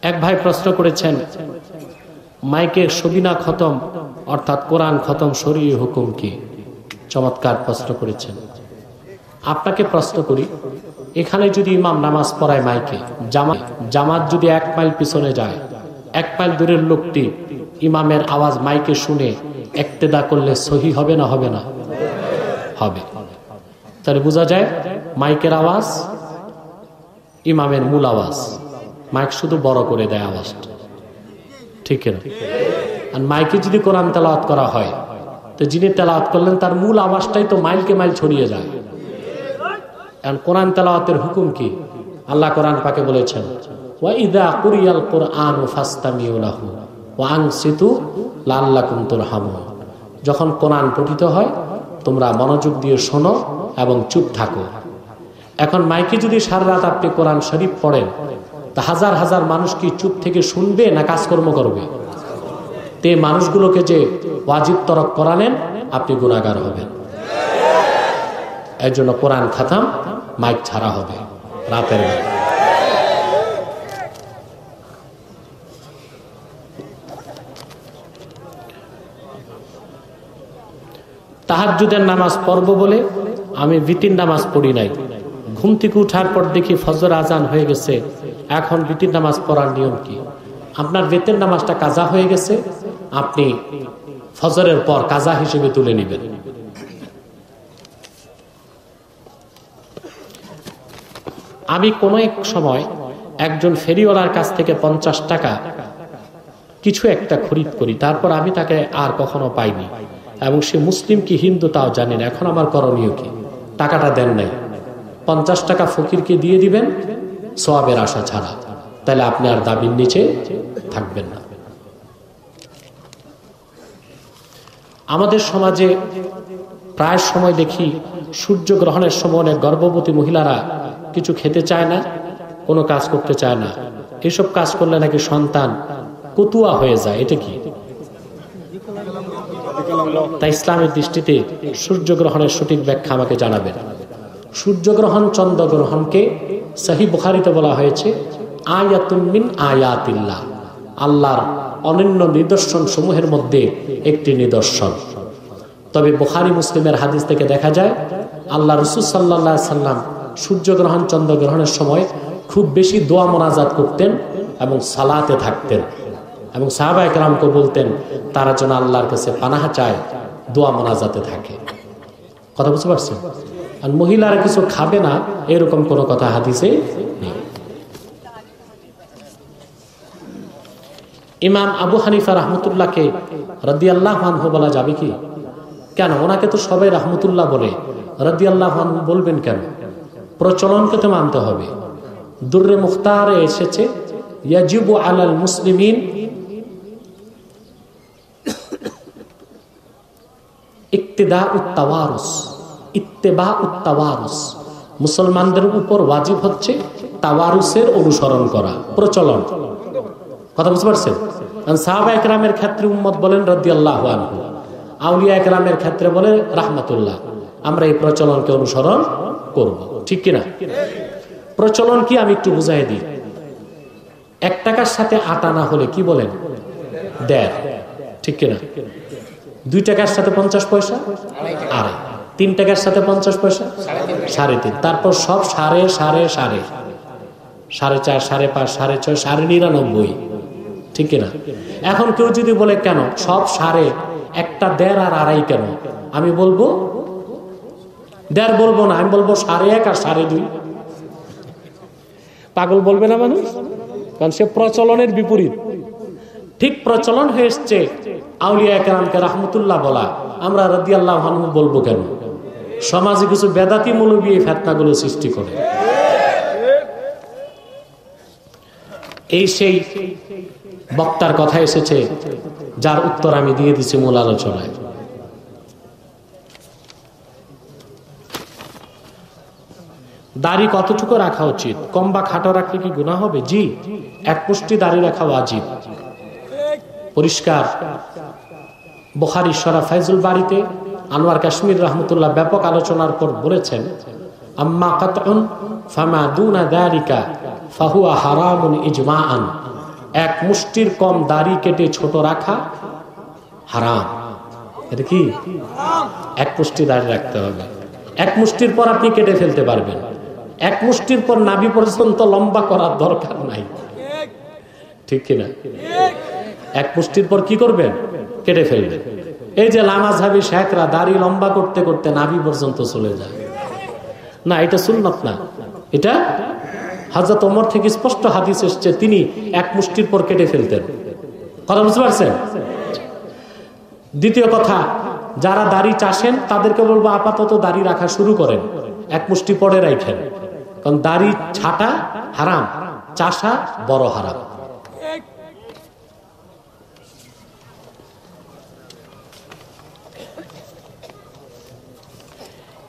এক ভাই প্রশ্ন করেছেন, মাইকের সবিনা খতম অর্থাৎ কোরআন খতম শরীয়ী হুকুম কি? চমৎকার প্রশ্ন করেছেন। আপনাকে প্রশ্ন করি, এখানে যদি ইমাম নামাজ পড়ায় মাইকে, জামাত যদি 1 মাইল পিছনে যায়, 1 মাইল দূরের লোকটি ইমামের আওয়াজ মাইকে শুনে ইক্তেদা করলে সহি হবে না হবে না? হবে। তাহলে বোঝা যায় মাইকের আওয়াজ ইমামের মূল আওয়াজ, মাইক শুধু বড় করে দেয় আওয়াজটা, ঠিক না? আর মাইকে যদি কোরআন তেলাওয়াত করা হয়, তো যিনি তেলাওয়াত করলেন তার মূল আওয়াজটাই তো মাইলকে মাইল ছড়িয়ে যায়। আর কোরআন তেলাওয়াতের হুকুম কি? আল্লাহ কোরআন পাকে বলেছেন, ওয়া ইযা কুরিয়াল কুরআনু ফাসতামিউ লাহু ওয়া আনসিতু লাআল্লাকুম তুরহামুন। যখন কোরআন পঠিত হয় তোমরা মনোযোগ দিয়ে শোনো এবং চুপ থাকো। এখন মাইকে যদি সারা রাত আপনি কোরআন শরীফ পড়েন, তা হাজার হাজার মানুষ কি চুপ থেকে শুনবে না কাজকর্ম করবে? তে মানুষগুলোকে যে ওয়াজিব তরক করালেন, আপনি গুনাহগার হবেন। এর জন্য কোরআন খতম মাইক ছাড়া হবে রাতের বেলা। তাহাজ্জুদের নামাজ পড়ব বলে আমি বিতির নামাজ পড়ি নাই। ঘুম থেকে উঠার পর দেখি ফজর আজান হয়ে গেছে, এখন বিতির নামাজ পড়ার নিয়ম কি? আপনার বেতের নামাজটা কাজা হয়ে গেছে, আপনি ফজরের পর কাজা হিসেবে তুলে নেবেন। আমি কোনো এক সময় একজন ফেরিওয়ালার কাছ থেকে 50 টাকা কিছু একটা খরিদ করি, তারপর আমি তাকে আর কখনো পাইনি, এবং সে মুসলিম কি হিন্দু তাও জানি না। এখন আমার করণীয় কি? টাকাটা দেন নাই, 50 টাকা ফকিরকে দিয়ে দিবেন সওয়াবের আশা ছাড়া, তাহলে আপনি আর দাবির নিচে থাকবেন না। আমাদের সমাজে প্রায় সময় দেখি সূর্যগ্রহণের সময় অনেক গর্ভবতী মহিলারা কিছু খেতে চায় না, কোনো কাজ করতে চায় না। এসব কাজ করলে নাকি সন্তান কতুয়া হয়ে যায়, এটা কি? তাই ইসলামের দৃষ্টিতে সূর্যগ্রহণের সঠিক ব্যাখ্যা আমাকে জানাবেন। সূর্যগ্রহণ চন্দ্রগ্রহণকে সহিহ বুখারীতে বলা হয়েছে আয়াতুন মিন আয়াতিল্লাহ, আল্লাহর অনন্য নিদর্শন সমূহের মধ্যে একটি নিদর্শন। তবে বুখারী মুসলিমের হাদিস থেকে দেখা যায় আল্লাহ রাসূল সাল্লাল্লাহু আলাইহি সাল্লাম সূর্যগ্রহণ চন্দ্রগ্রহণের সময় খুব বেশি দোয়া মোনাজাত করতেন এবং সালাতে থাকতেন, এবং সাহাবায়ে কেরামকে বলতেন তারা যেন আল্লাহর কাছে পানাহ চায়, দোয়া মোনাজাতে থাকে। কথা বুঝতে পারছেন? আর মহিলারা কিছু খাবে না এরকম কোনো কথা হাদিসে নেই। ইমাম আবু হানিফা রাহমাতুল্লাহকে রাদিয়াল্লাহু আনহু বলা যাবে কি? কেন? ওনাকে তো সবাই রাহমাতুল্লাহ বলে, রাদিয়াল্লাহু আনহু বলবেন কেন? প্রচলনকে তো মানতে হবে। দুররে মুখতারে এসেছে ইয়াজিবু আলাল মুসলিমিন ইক্তিদাউত তাওয়ারুস, ইত্তেবাউত তাওয়ারুস, মুসলমানদের উপর ওয়াজিব হচ্ছে তাওয়ারুসের অনুসরণ করা, প্রচলন। কথা বুঝতে পারছেন? সাহাবায়ে কেরামের ক্ষেত্রে উম্মত বলেন রাদিয়াল্লাহু আনহু, আউলিয়া কেরামের ক্ষেত্রে বলে রাহমাতুল্লাহ। আমরা এই প্রচলনকে অনুসরণ করব, ঠিক কিনা? প্রচলন কি আমি একটু বুঝাই দিই। 1 টাকার সাথে আটা না হলে কি বলেন? দেড়, ঠিক কিনা? 2 টাকার সাথে 50 পয়সা আড়াই, 3 টাকার সাথে 50 পয়সা 3.5, তারপর সব সাড়ে সাড়ে সাড়ে, 4.5, 5.5, 6.5, 99.5, ঠিক কিনা? এখন কেউ যদি বলে কেন সব সাড়ে, একটা দেড় আর আড়াই কেন? আমি বলবো দেড় বলবো না, আমি বলবো 1.5 আর 2.5। পাগল বলবে না মানুষ? কারণ সে প্রচলনের বিপরীত। ঠিক প্রচলন হয়ে এসছে আউলিয়া কেরামকে রাহমাতুল্লাহ বলা, আমরা রাদিয়াল্লাহু আনহু বলবো কেন? সমাজে কিছু বেদাতি মৌলবী এই ফিতনাগুলো সৃষ্টি করে। এই সেই বক্তার কথা এসেছে যার উত্তর আমি দিয়ে দিচ্ছি মূল আলোচনায়। দাড়ি কতটুকু রাখা উচিত? কম বা খাটো রাখলে কি গুনাহ হবে? জি, 1 মুষ্টি দাড়ি রাখা ওয়াজিব, পরিষ্কার। বুখারী শরহ ফায়জুল বারীতে আনোয়ার কাশ্মীর রাহমাতুল্লাহ ব্যাপক আলোচনার পর বলেছেন, আম্মা কাতউন ফামা দুনা যালিকা ফাহুয়া হারামুন ইজমাআন। এক মুষ্টির কম দাড়ি কেটে ছোট রাখা হারাম। এটা কি? এক মুষ্টি দাড়ি রাখতে হবে। এক মুষ্টির পর আপনি কেটে ফেলতে পারবেন, এক মুষ্টির পর নাভি পর্যন্ত লম্বা করার দরকার নাই, ঠিক কিনা? এক মুষ্টির পর কি করবেন? কেটে ফেলবেন। এই যে লামাযহাবী শেখরা দাড়ি লম্বা করতে করতে নাভি পর্যন্ত চলে যায়, না এটা সুন্নাত না। এটা হযরত ওমর থেকে স্পষ্ট হাদিস এসেছে, তিনি এক মুষ্টির পর কেটে ফেলতেন। কথা বুঝতে পারছেন? দ্বিতীয় কথা, যারা দাড়ি চাষেন তাদেরকে বলবো আপাতত দাড়ি রাখা শুরু করেন, এক মুষ্টি পরে রাখেন, কারণ দাড়ি ছাটা হারাম, চাষা বড় হারাম।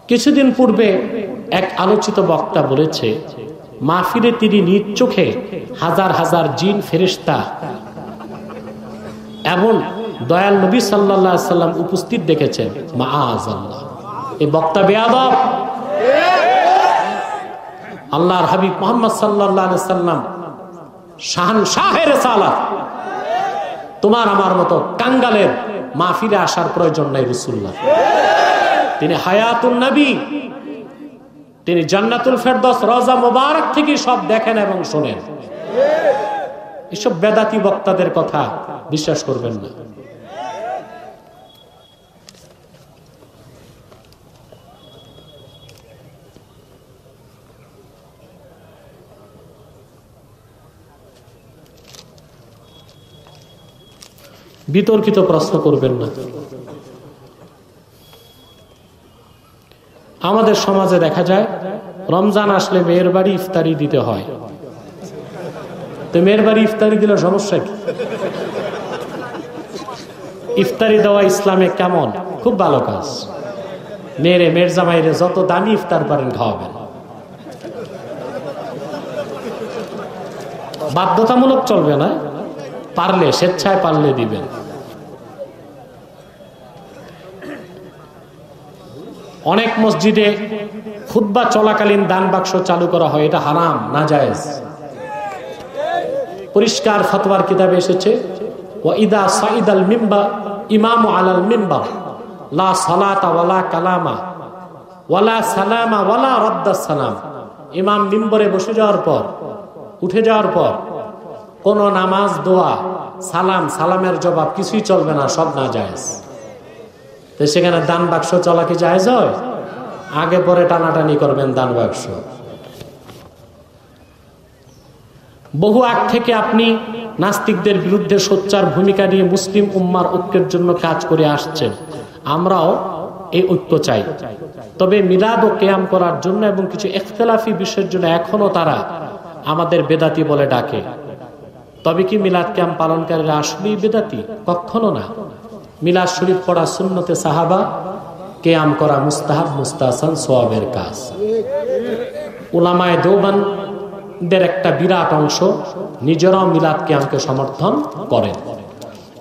কিছুদিন পূর্বে এক আলোচিত বক্তা বলেছে, মাহফিলে তিনি নিজ চোখে হাজার হাজার জিন ফেরেশতা এবং দয়াল নবী সাল্লাল্লাহু আলাইহি সাল্লাম উপস্থিত দেখেছেন। মাআযাল্লাহ, এই বক্তা বেয়াদব। আল্লাহর হাবিব মুহাম্মদ সাল্লাল্লাহু আলাইহি সাল্লাম শাহনশাহে রিসালাত, তোমার আমার মতো কাঙ্গালের মাহফিলে আসার প্রয়োজন নাই। রাসূলুল্লাহ তিনি হায়াতুন নবী, তিনি জান্নাতুল ফেরদৌস রওজা মুবারক থেকে সব দেখেন এবং শোনেন। এসব বেদাতি বক্তাদের কথা বিশ্বাস করবেন না। বিতর্কিত প্রশ্ন করবেন না। আমাদের সমাজে দেখা যায় রমজান আসলে মেয়ের বাড়ি ইফতারি দিতে হয়, তো মেয়ের বাড়ি ইফতারি দিলে সমস্যা কি? ইফতারি দেওয়া ইসলামে কেমন? খুব ভালো কাজ। মেয়ের জামাইরে যত দামি ইফতার পারেন খাওয়াবেন, বাধ্যতামূলক চলবে না, পারলে স্বেচ্ছায় পারলে দিবেন। অনেক মসজিদে খুতবা চলাকালীন দান বাক্স চালু করা হয়, এটা হারাম, নাজায়েজ। পরিষ্কার ফতোয়ার কিতাবে এসেছে, ওয়া ইদা সাইদাল মিম্বার ইমামু আলাল মিম্বার লা সালাতা ওয়ালা কালামা ওয়ালা সালামা ওয়ালা রাদ্দাস সালাম। ইমাম মিম্বরে বসে যাওয়ার পর, উঠে যাওয়ার পর কোন নামাজ, দোয়া, সালাম, সালামের জবাব কিছুই চলবে না, সব নাজায়েজ। তো সেখানে দান বাক্স চলা কি জায়েজ হয়? আগে পরে টানাটানি করবেন দান বাক্স। বহু আগ থেকে আপনি নাস্তিকদের বিরুদ্ধে সোচ্চার ভূমিকা নিয়ে মুসলিম উম্মার ঐক্যের জন্য কাজ করে আসছেন। আমরাও এই ঐক্য চাই, তবে মিলাদ ও কিয়াম করার জন্য এবং কিছু ইখতিলাফি বিষয়ের জন্য এখনো তারা আমাদের বেদাতি বলে ডাকে। তবে কি মিলাদ কিয়াম পালনকারীরা আসলেই বেদাতি? কখনো না। মিলাদ শরীফ পড়া সুন্নতে সাহাবা, কিয়াম করা মুস্তাহাব, মুস্তাহসান, সওয়াবের কাজ। উলামায়ে দেওবন্দের একটা বিরাট অংশ নিজেরাও মিলাদ কিয়ামকে সমর্থন করেন।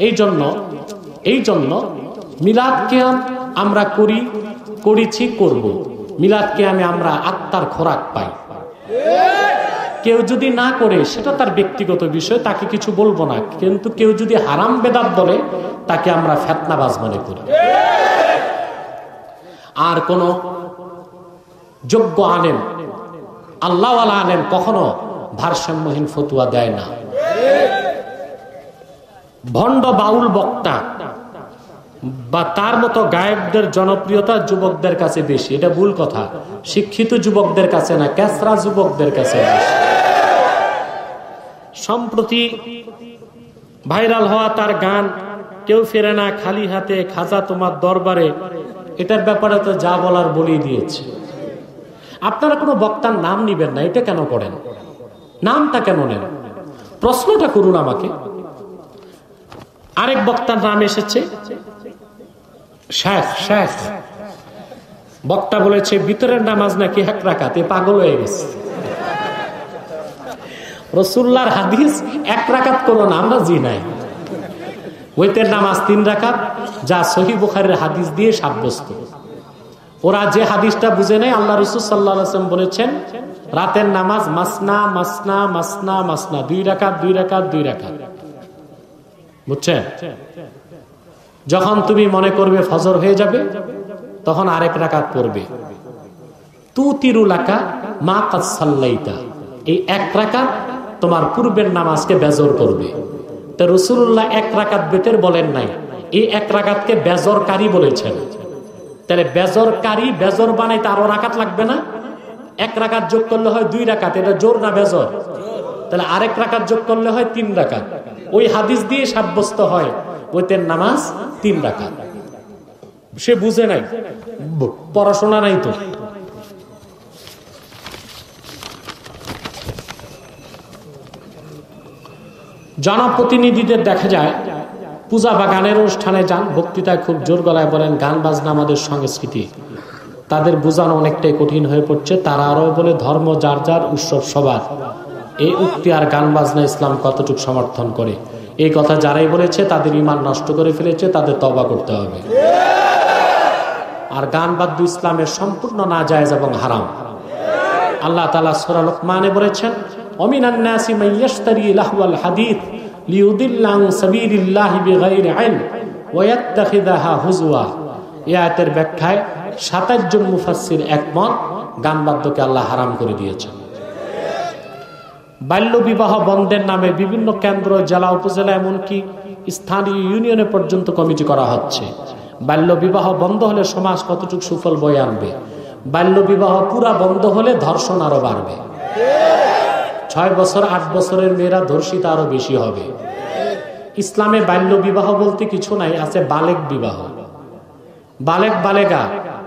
এই জন্য মিলাদ কিয়াম আমরা করেছি, করব। মিলাদ কিয়ামে আমরা আত্মার খোরাক পাই। কেউ যদি না করে সেটা তার ব্যক্তিগত বিষয়, তাকে কিছু বলবো না, কিন্তু কেউ যদি হারাম বেদাত বলে তাকে আমরা ফিতনাবাজ মনে করি। আর কোন যোগ্য আলেম, আল্লাহওয়ালা আলেম কখনো ভারসাম্যহীন ফতোয়া দেয় না। ভণ্ড বাউল বক্তা বা তার মতো গায়কদের জনপ্রিয়তা যুবকদের কাছে বেশি, এটা ভুল কথা। শিক্ষিত যুবকদের কাছে না, ক্যাসরা যুবকদের কাছে বেশি। সম্প্রতি ভাইরাল হওয়া তার গান কেউ ফেরে না খালি হাতে, খাজা তোমার দরবারে, এটার ব্যাপারে তো যা বলার বলেই দিয়েছে। আপনারা কোনো বক্তার নাম নিবেন না, এটা কেন করেন? নামটা কেন নেন? প্রশ্নটা করুন আমাকে। আরেক বক্তার নাম এসেছে শেখ। বক্তা বলেছে ভিতরের নামাজ নাকি 1 রাকাত, এ পাগল হয়ে গেছে। রাসূলুল্লাহর হাদিস 1 রাকাত কোনো নামাজই নাই। ওইতের নামাজ 3 রাকাত, যা সহিহ বুখারীর হাদিস দিয়ে সাব্যস্ত। ওরা যে হাদিসটা বুঝে নেয়, আল্লাহ রাসূল সাল্লাল্লাহু আলাইহি ওয়াসাল্লাম বলেছেন রাতের নামাজ মাসনা মাসনা মাসনা মাসনা, 2 রাকাত 2 রাকাত 2 রাকাত, বুঝছেন? যখন তুমি মনে করবে ফজর হয়ে যাবে তখন আরেক রাকাত পড়বে। তুতিরু লাকা মা কাদ সাল্লাইতা, এই 1 রাকাত তোমার পূর্বের নামাজকে বেজর করবে। তো রাসূলুল্লাহ 1 রাকাত বেতের বলেন নাই, এই 1 রাকাতকে বেজরকারী বলেছেন। তাহলে বেজরকারী, বেজর বানাইতে আরো রাকাত লাগবে না? 1 রাকাত যোগ করলে হয় 2 রাকাত, এটা জোর না বেজর? তাহলে আরেক রাকাত যোগ করলে হয় 3 রাকাত। ওই হাদিস দিয়ে সাব্যস্ত হয় ওইতের নামাজ 3 রাকাত। সে বুঝে নাই, পড়াশোনা নাই তো। জনপ্রতিনিধিদের দেখা যায় পূজা বা গানের অনুষ্ঠানে যান, বক্তৃতায় খুব জোর গলায় বলেন গান বাজনা আমাদের সংস্কৃতি। তাদের বোঝানো অনেকটাই কঠিন হয়ে পড়ছে। তারা আরো বলে ধর্ম যার যার, উৎসব সবার। এই উক্তি আর গান বাজনা ইসলাম কতটুকু সমর্থন করে? এই কথা যারাই বলেছে তাদের ঈমান নষ্ট করে ফেলেছে, তাদের তওবা করতে হবে। আর গান বাদ্য ইসলামের সম্পূর্ণ নাজায়েজ এবং হারাম। আল্লাহ তাআলা সূরা লুকমানে বলেছেন, ওমিনান নাসি মান ইয়াশতারি লাহওয়াল হাদিস লিইউদিল্লা আন সাবিলিল্লাহি বিগাইরি ইলম ওয়া ইয়াত্তাখিযাহা হুজওয়া। এই আয়াতের ব্যাখ্যায় 27 জন মুফাসসির একমত, গান বাদ্যকে আল্লাহ হারাম করে দিয়েছেন। বাল্য বিবাহ বন্ধের নামে বিভিন্ন কেন্দ্র, জেলা, উপজেলা, এমনকি স্থানীয় ইউনিয়নে পর্যন্ত কমিটি করা হচ্ছে। বাল্য বিবাহ বন্ধ হলে সমাজ কতটুকু সুফল বয়ে আনবে? বাল্য বিবাহ পুরা বন্ধ হলে ধর্ষণ আরো বাড়বে। 6 বছর 8 বছরের মেয়েরা ধর্ষিত আরো বেশি হবে। ইসলামে বাল্য বিবাহ বলতে কিছু নাই, আছে বালেগ বিবাহ। বালেগ বালেগা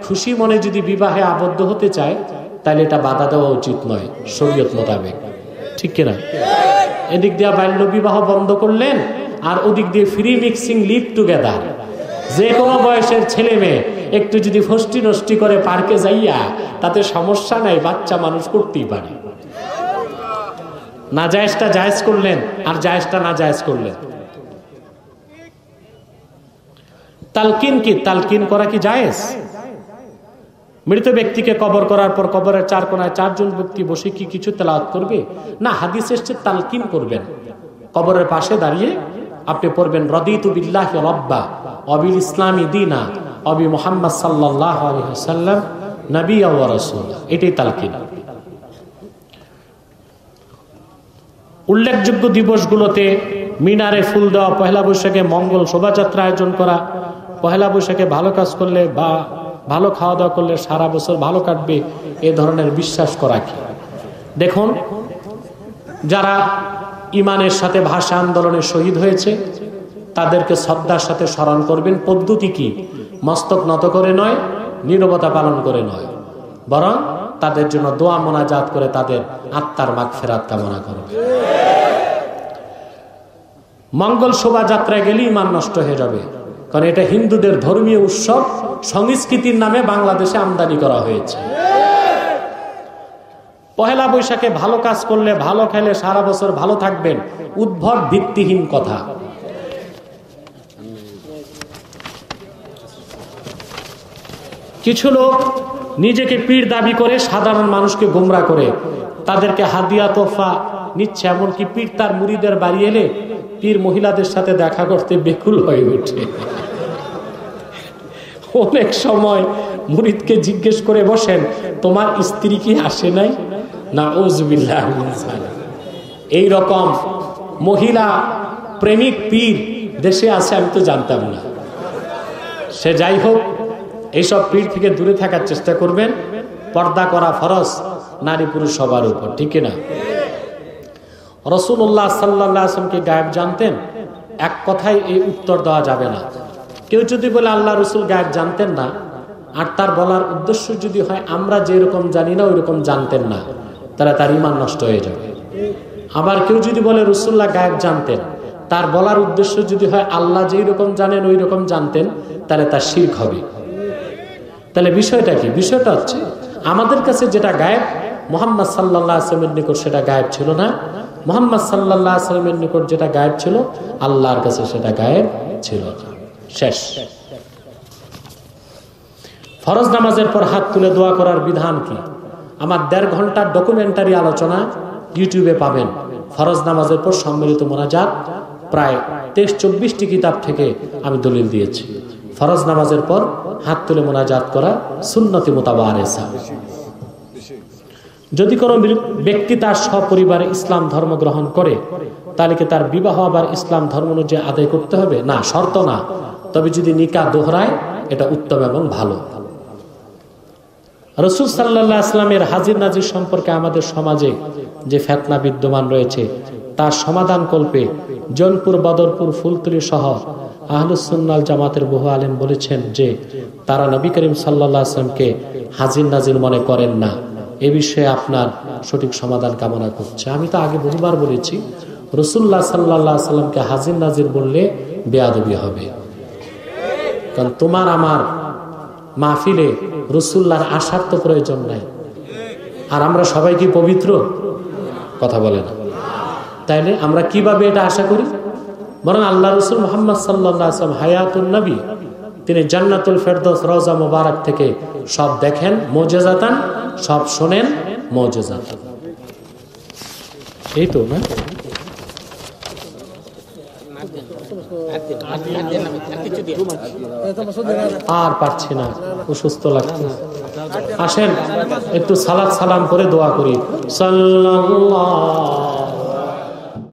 খুশি মনে যদি বিবাহে আবদ্ধ হতে চায় তাহলে এটা বাধা দেওয়া উচিত নয় শরীয়ত মোতাবেক, ঠিক কিনা? এদিক দিয়ে বাল্য বিবাহ বন্ধ করলেন, আর ওদিক দিয়ে ফ্রি মিক্সিং, লিভ টুগেদার। যে কোনো বয়সের ছেলে মেয়ে একটু যদি ফষ্টি নষ্টি করে পার্কে যাইয়া, তাতে সমস্যা নাই, বাচ্চা মানুষ করতেই পারে। না জায়েজটা জায়েজ করলেন, আর জায়েজটা না জায়েজ করলেন। তালকিন কি? তালকিন করা কি জায়েজ? মৃত ব্যক্তিকে কবর করার পর কবরের 4 কোণায় 4 জন ব্যক্তি বসে কি কিছু তেলাওয়াত করবে? না, হাদিস এসেছে তালকিন করবেন। কবরের পাশে দাঁড়িয়ে আপনি পড়বেন, রাদিতু বিল্লাহি রাব্বা ওয়া বিল ইসলামি দীনা ওয়া বি মুহাম্মদ সাল্লাল্লাহু আলাইহি ওয়াসাল্লাম নবিয়্যা ওয়া রাসূলা। এটাই তালকিন। উল্লেখযোগ্য দিবসগুলোতে মিনারে ফুল দেওয়া, পহেলা বৈশাখে মঙ্গল শোভাযাত্রা আয়োজন করা, পহেলা বৈশাখে ভালো কাজ করলে বা ভালো খাওয়া দাওয়া করলে সারা বছর ভালো কাটবে, এ ধরনের বিশ্বাস করা কি? দেখুন, যারা ইমানের সাথে ভাষা আন্দোলনে শহীদ হয়েছে তাদেরকে শ্রদ্ধার সাথে স্মরণ করবেন। পদ্ধতি কি? মস্তক নত করে নয়, নীরবতা পালন করে নয়, বরং তাদের জন্য দোয়া মোনাজাত করে তাদের আত্মার মাগফিরাত কামনা করবে। মঙ্গল শোভাযাত্রায় গেলে ইমান নষ্ট হয়ে যাবে, কারণ এটা হিন্দুদের ধর্মীয় উৎসব, সংস্কৃতির নামে বাংলাদেশে আমদানি করা হয়েছে। পহেলা বৈশাখে ভালো কাজ করলে, ভালো খেলে সারা বছর ভালো থাকবেন, উদ্ভট ভিত্তিহীন কথা। কিছু লোক নিজেকে পীর দাবি করে সাধারণ মানুষকে গোমরা করে, তাদেরকে হাদিয়া তোফা নিচ্ছে। এমনকি পীর তার মুরিদের বাড়ি এলে পীর মহিলাদের সাথে দেখা করতে বেকুল হয়ে ওঠে। অনেক সময় মুরিদকে জিজ্ঞেস করে বসেন, তোমার স্ত্রী কি আসে নাই? নাউযুবিল্লাহ মিন যালিক। এই রকম মহিলা প্রেমিক পীর দেশে আছে, আমি তো জানতাম না। সে যাই হোক, এইসব পীর থেকে দূরে থাকার চেষ্টা করবেন। পর্দা করা ফরজ নারী পুরুষ সবার উপর, ঠিক না? রাসূলুল্লাহ সাল্লাল্লাহু আলাইহি ওয়াসাল্লাম কি গায়েব জানতেন? এক কথায় এই উত্তর দেওয়া যাবে না। কেউ যদি বলে আল্লাহ রাসূল গায়েব জানতেন না, আর তার বলার উদ্দেশ্য যদি হয় আমরা যেরকম জানি না ওইরকম জানতেন না, তাহলে তার ঈমান নষ্ট হয়ে যাবে। আবার কেউ যদি বলে রাসূলুল্লাহ গায়েব জানতেন, তার বলার উদ্দেশ্য যদি হয় আল্লাহ যেই রকম জানেন ওই রকম জানতেন, তাহলে তার শিরক হবে। তাহলে বিষয়টা কি? বিষয়টা হচ্ছে আমাদের কাছে যেটা গায়েব, মুহাম্মদ সাল্লাল্লাহু আলাইহি ওয়াসাল্লামের নিকট সেটা গায়েব ছিল না। মুহাম্মদ সাল্লাল্লাহু আলাইহি ওয়াসাল্লামের নিকট যেটা গায়েব ছিল, আল্লাহর কাছে সেটা গায়েব ছিল না। শেষ। ফরজ নামাজের পর হাত তুলে দোয়া করার বিধান কি? আমার 1.5 ঘন্টার ডকুমেন্টারি আলোচনা ইউটিউবে পাবেন। ফরজ নামাজের পর সম্মিলিত মোনাজাত প্রায় 23-24টি কিতাব থেকে আমি দলিল দিয়েছি। ফরজ নামাজের পর হাত তুলে মোনাজাত করা সুন্নতি মুতাবারেসা। যদি কোনো ব্যক্তি তার সপরিবারে ইসলাম ধর্ম গ্রহণ করে, তাহলে কি তার বিবাহ আবার ইসলাম ধর্ম অনুযায়ী আদায় করতে হবে? না, শর্ত না। তবে যদি নিকাহ দোহরায়, এটা উত্তম এবং ভালো। রাসূল সাল্লাল্লাহু আলাইহি ওয়াসাল্লামের হাজির নাজির সম্পর্কে আমাদের সমাজে যে ফিতনা বিদ্যমান রয়েছে, তার সমাধান কল্পে জৌনপুর, বদরপুর, ফুলতলি সহ আহলুস সুন্নাহ ওয়াল জামাতের বহু আলেম বলেছেন যে তারা নবী করিম সাল্লাল্লাহু আলাইহি ওয়াসাল্লামকে হাজির নাজির মনে করেন না। এ বিষয়ে আপনার সঠিক সমাধান কামনা করছে। আমি তো আগে বহুবার বলেছি, রাসূলুল্লাহ সাল্লাল্লাহু আলাইহি ওয়াসাল্লামকে হাজির নাজির বললে বেয়াদবি হবে। কারণ তোমার আমার মাহফিলে রাসূলুল্লাহর আসার তো প্রয়োজন নাই। আর আমরা সবাই কি পবিত্র? কথা বলে না। তাইলে আমরা কিভাবে এটা আশা করি? বরং আল্লাহ রাসূল মুহাম্মদ সাল্লাল্লাহু আলাইহি ওয়াসাল্লাম হায়াতুন নবী, তিনি জান্নাতুল ফেরদৌস রওজা মুবারক থেকে সব দেখেন মুজিজাতান, সব শোনেন মুজিজাতান। এই তো না? আর পারছি না, অসুস্থ লাগছে। আসেন একটু সালাত সালাম করে দোয়া করি। সাল্লাল্লাহু